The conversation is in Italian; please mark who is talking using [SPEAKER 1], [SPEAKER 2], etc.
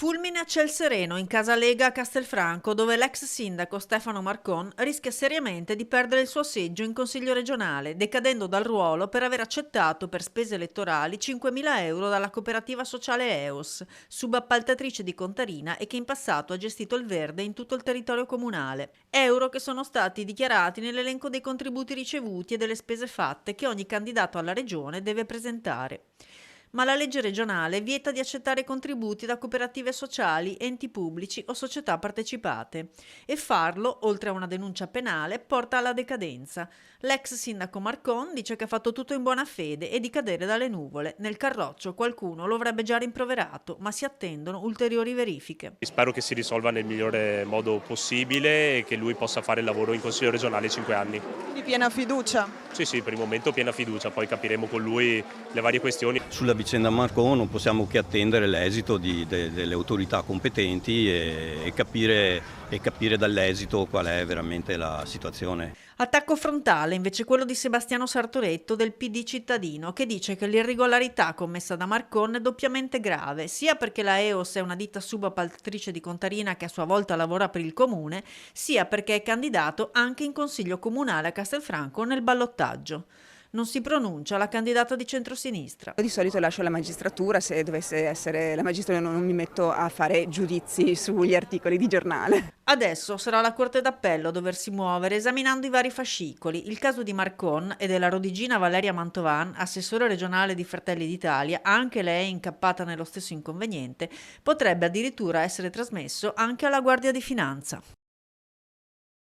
[SPEAKER 1] Fulmine a ciel sereno in casa Lega a Castelfranco, dove l'ex sindaco Stefano Marcon rischia seriamente di perdere il suo seggio in consiglio regionale, decadendo dal ruolo per aver accettato per spese elettorali 5.000 euro dalla cooperativa sociale EOS, subappaltatrice di Contarina e che in passato ha gestito il verde in tutto il territorio comunale. Euro che sono stati dichiarati nell'elenco dei contributi ricevuti e delle spese fatte che ogni candidato alla regione deve presentare. Ma la legge regionale vieta di accettare contributi da cooperative sociali, enti pubblici o società partecipate e farlo, oltre a una denuncia penale, porta alla decadenza. L'ex sindaco Marcon dice che ha fatto tutto in buona fede e di cadere dalle nuvole. Nel carroccio qualcuno lo avrebbe già rimproverato, ma si attendono ulteriori verifiche.
[SPEAKER 2] Spero che si risolva nel migliore modo possibile e che lui possa fare il lavoro in Consiglio regionale 5 anni.
[SPEAKER 3] Di piena fiducia.
[SPEAKER 2] Sì, per il momento piena fiducia, poi capiremo con lui le varie questioni.
[SPEAKER 4] Sulla vicenda Marcon non possiamo che attendere l'esito delle autorità competenti e capire dall'esito qual è veramente la situazione.
[SPEAKER 1] Attacco frontale invece quello di Sebastiano Sartoretto del PD cittadino, che dice che l'irregolarità commessa da Marcon è doppiamente grave, sia perché la EOS è una ditta subappaltatrice di Contarina che a sua volta lavora per il comune, sia perché è candidato anche in consiglio comunale a Castelfranco nel ballottaggio. Non si pronuncia la candidata di centrosinistra.
[SPEAKER 3] Di solito lascio la magistratura, se dovesse essere la magistratura non mi metto a fare giudizi sugli articoli di giornale.
[SPEAKER 1] Adesso sarà la Corte d'Appello a doversi muovere esaminando i vari fascicoli. Il caso di Marcon e della rodigina Valeria Mantovan, assessore regionale di Fratelli d'Italia, anche lei incappata nello stesso inconveniente, potrebbe addirittura essere trasmesso anche alla Guardia di Finanza.